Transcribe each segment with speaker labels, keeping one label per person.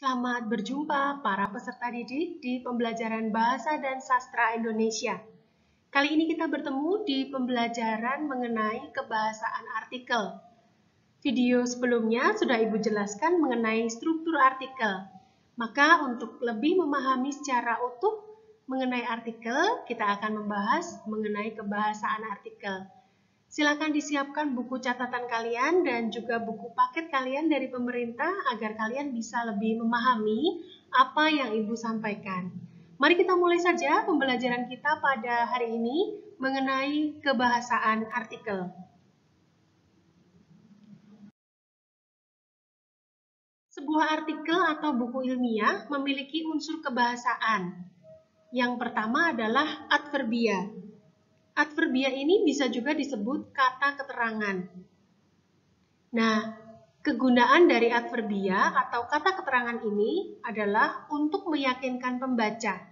Speaker 1: Selamat berjumpa para peserta didik di pembelajaran Bahasa dan Sastra Indonesia. Kali ini kita bertemu di pembelajaran mengenai kebahasaan artikel. Video sebelumnya sudah Ibu jelaskan mengenai struktur artikel. Maka untuk lebih memahami secara utuh mengenai artikel, kita akan membahas mengenai kebahasaan artikel. Silakan disiapkan buku catatan kalian dan juga buku paket kalian dari pemerintah agar kalian bisa lebih memahami apa yang Ibu sampaikan. Mari kita mulai saja pembelajaran kita pada hari ini mengenai kebahasaan artikel. Sebuah artikel atau buku ilmiah memiliki unsur kebahasaan. Yang pertama adalah adverbia. Adverbia ini bisa juga disebut kata keterangan. Nah, kegunaan dari adverbia atau kata keterangan ini adalah untuk meyakinkan pembaca,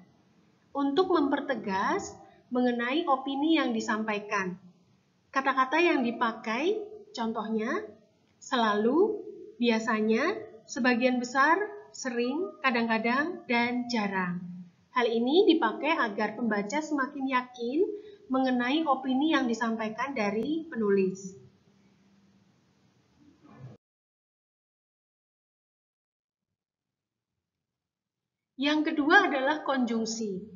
Speaker 1: untuk mempertegas mengenai opini yang disampaikan. Kata-kata yang dipakai, contohnya, selalu, biasanya, sebagian besar, sering, kadang-kadang, dan jarang. Hal ini dipakai agar pembaca semakin yakin mengenai opini yang disampaikan dari penulis. Yang kedua adalah konjungsi.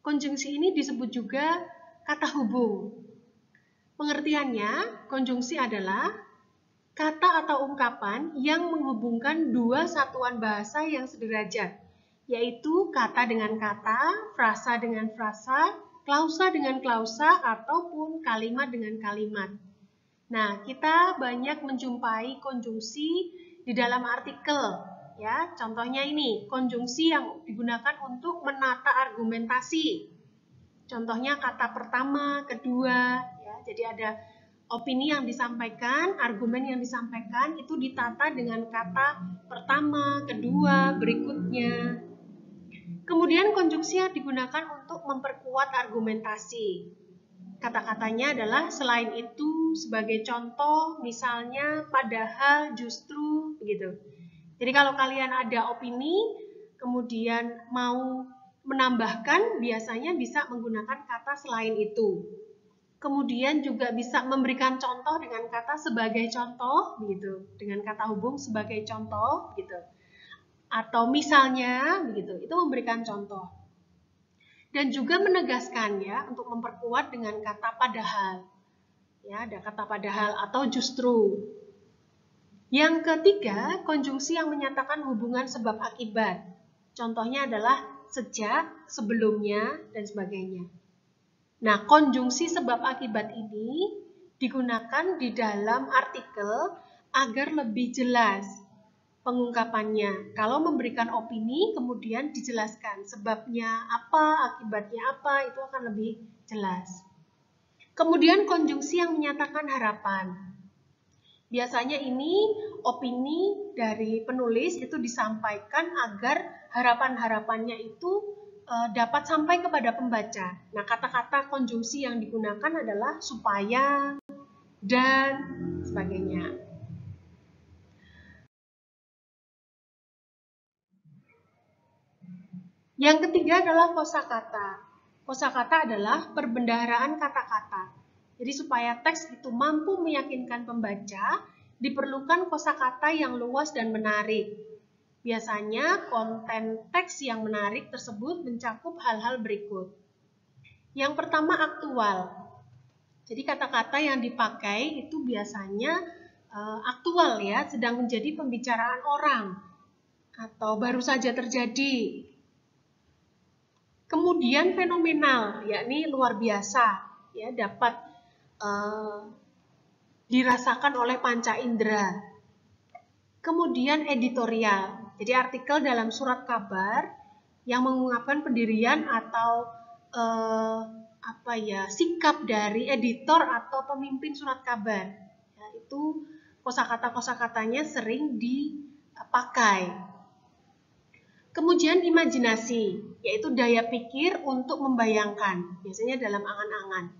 Speaker 1: Konjungsi ini disebut juga kata hubung. Pengertiannya, konjungsi adalah kata atau ungkapan yang menghubungkan dua satuan bahasa yang sederajat, yaitu kata dengan kata, frasa dengan frasa, klausa dengan klausa, ataupun kalimat dengan kalimat. Nah, kita banyak menjumpai konjungsi di dalam artikel. Ya, contohnya ini, konjungsi yang digunakan untuk menata argumentasi. Contohnya kata pertama, kedua, ya. Jadi ada opini yang disampaikan, argumen yang disampaikan itu ditata dengan kata pertama, kedua, berikutnya. Kemudian konjungsi yang digunakan untuk memperkuat argumentasi. Kata-katanya adalah selain itu, sebagai contoh, misalnya, padahal, justru, begitu. Jadi kalau kalian ada opini, kemudian mau menambahkan, biasanya bisa menggunakan kata selain itu. Kemudian juga bisa memberikan contoh dengan kata sebagai contoh, begitu. Dengan kata hubung sebagai contoh, gitu. Atau misalnya, begitu. Itu memberikan contoh. Dan juga menegaskan ya untuk memperkuat dengan kata padahal. Ya, ada kata padahal atau justru. Yang ketiga, konjungsi yang menyatakan hubungan sebab akibat. Contohnya adalah sejak, sebelumnya, dan sebagainya. Nah, konjungsi sebab akibat ini digunakan di dalam artikel agar lebih jelas pengungkapannya. Kalau memberikan opini, kemudian dijelaskan sebabnya apa, akibatnya apa, itu akan lebih jelas. Kemudian konjungsi yang menyatakan harapan. Biasanya ini opini dari penulis itu disampaikan agar harapan-harapannya itu dapat sampai kepada pembaca. Nah, kata-kata konjungsi yang digunakan adalah supaya, dan sebagainya. Yang ketiga adalah kosakata. Kosakata adalah perbendaharaan kata-kata. Jadi supaya teks itu mampu meyakinkan pembaca, diperlukan kosakata yang luas dan menarik. Biasanya konten teks yang menarik tersebut mencakup hal-hal berikut. Yang pertama, aktual. Jadi kata-kata yang dipakai itu biasanya aktual ya, sedang menjadi pembicaraan orang atau baru saja terjadi. Kemudian fenomenal, yakni luar biasa, ya dapat dirasakan oleh panca indera. Kemudian editorial, jadi artikel dalam surat kabar yang mengungkapkan pendirian atau sikap dari editor atau pemimpin surat kabar. Ya, itu kosakata-kosakatanya sering dipakai. Kemudian imajinasi, yaitu daya pikir untuk membayangkan, biasanya dalam angan-angan.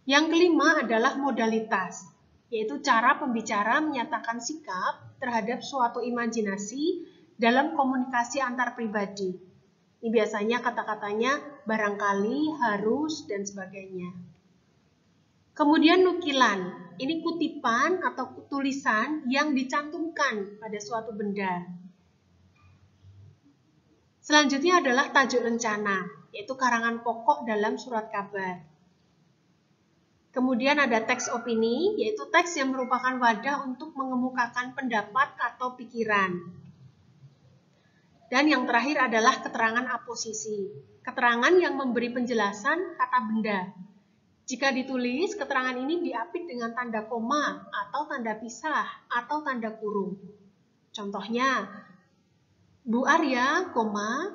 Speaker 1: Yang kelima adalah modalitas, yaitu cara pembicara menyatakan sikap terhadap suatu imajinasi dalam komunikasi antar pribadi. Ini biasanya kata-katanya barangkali, harus, dan sebagainya. Kemudian nukilan, ini kutipan atau tulisan yang dicantumkan pada suatu benda. Selanjutnya adalah tajuk rencana, yaitu karangan pokok dalam surat kabar. Kemudian ada teks opini, yaitu teks yang merupakan wadah untuk mengemukakan pendapat atau pikiran. Dan yang terakhir adalah keterangan aposisi, keterangan yang memberi penjelasan kata benda. Jika ditulis, keterangan ini diapit dengan tanda koma atau tanda pisah atau tanda kurung. Contohnya, Bu Arya,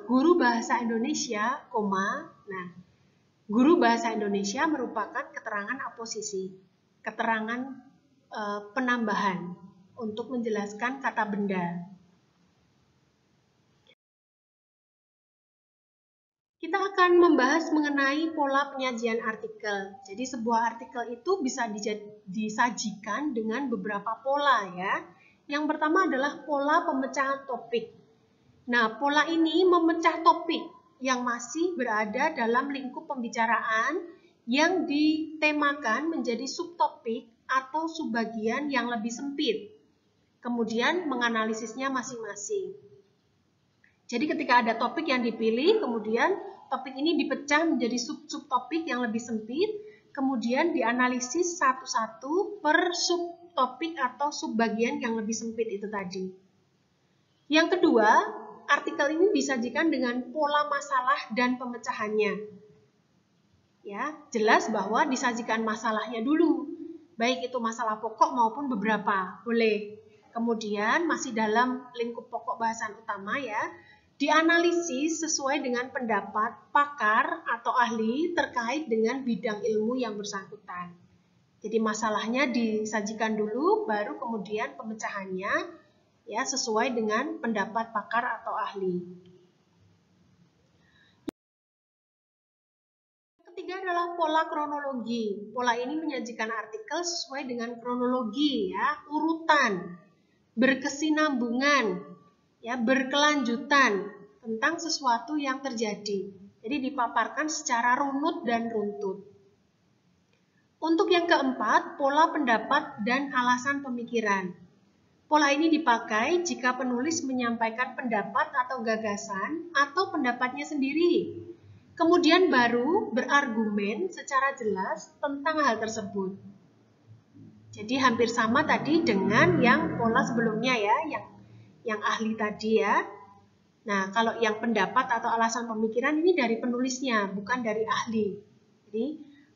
Speaker 1: guru bahasa Indonesia, nah, guru bahasa Indonesia merupakan keterangan aposisi, keterangan penambahan untuk menjelaskan kata benda. Kita akan membahas mengenai pola penyajian artikel. Jadi sebuah artikel itu bisa disajikan dengan beberapa pola ya. Yang pertama adalah pola pemecahan topik. Nah, pola ini memecah topik yang masih berada dalam lingkup pembicaraan yang ditemakan menjadi subtopik atau subbagian yang lebih sempit. Kemudian menganalisisnya masing-masing. Jadi ketika ada topik yang dipilih, kemudian topik ini dipecah menjadi sub-subtopik yang lebih sempit, kemudian dianalisis satu-satu per subtopik atau subbagian yang lebih sempit itu tadi. Yang kedua, artikel ini disajikan dengan pola masalah dan pemecahannya. Ya, jelas bahwa disajikan masalahnya dulu, baik itu masalah pokok maupun beberapa, boleh. Kemudian masih dalam lingkup pokok bahasan utama ya, dianalisis sesuai dengan pendapat pakar atau ahli terkait dengan bidang ilmu yang bersangkutan. Jadi masalahnya disajikan dulu, baru kemudian pemecahannya ya sesuai dengan pendapat pakar atau ahli. Yang ketiga adalah pola kronologi. Pola ini menyajikan artikel sesuai dengan kronologi ya, urutan, berkesinambungan, ya, berkelanjutan tentang sesuatu yang terjadi. Jadi dipaparkan secara runut dan runtut. Untuk yang keempat, pola pendapat dan alasan pemikiran. Pola ini dipakai jika penulis menyampaikan pendapat atau gagasan atau pendapatnya sendiri. Kemudian baru berargumen secara jelas tentang hal tersebut. Jadi hampir sama tadi dengan yang pola sebelumnya ya, yang ahli tadi ya. Nah, kalau yang pendapat atau alasan pemikiran ini dari penulisnya, bukan dari ahli. Jadi,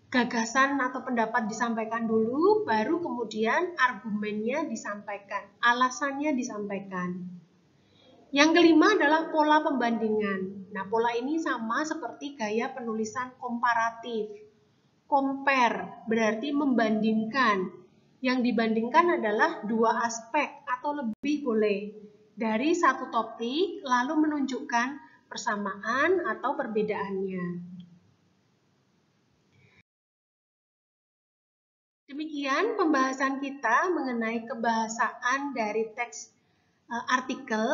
Speaker 1: gagasan atau pendapat disampaikan dulu, baru kemudian argumennya disampaikan, alasannya disampaikan. Yang kelima adalah pola pembandingan. Nah, pola ini sama seperti gaya penulisan komparatif. Compare berarti membandingkan. Yang dibandingkan adalah dua aspek atau lebih boleh dari satu topik lalu menunjukkan persamaan atau perbedaannya. Demikian pembahasan kita mengenai kebahasaan dari teks artikel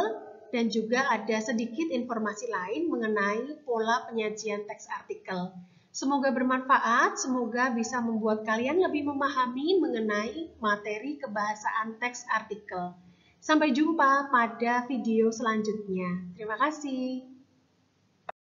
Speaker 1: dan juga ada sedikit informasi lain mengenai pola penyajian teks artikel. Semoga bermanfaat, semoga bisa membuat kalian lebih memahami mengenai materi kebahasaan teks artikel. Sampai jumpa pada video selanjutnya. Terima kasih.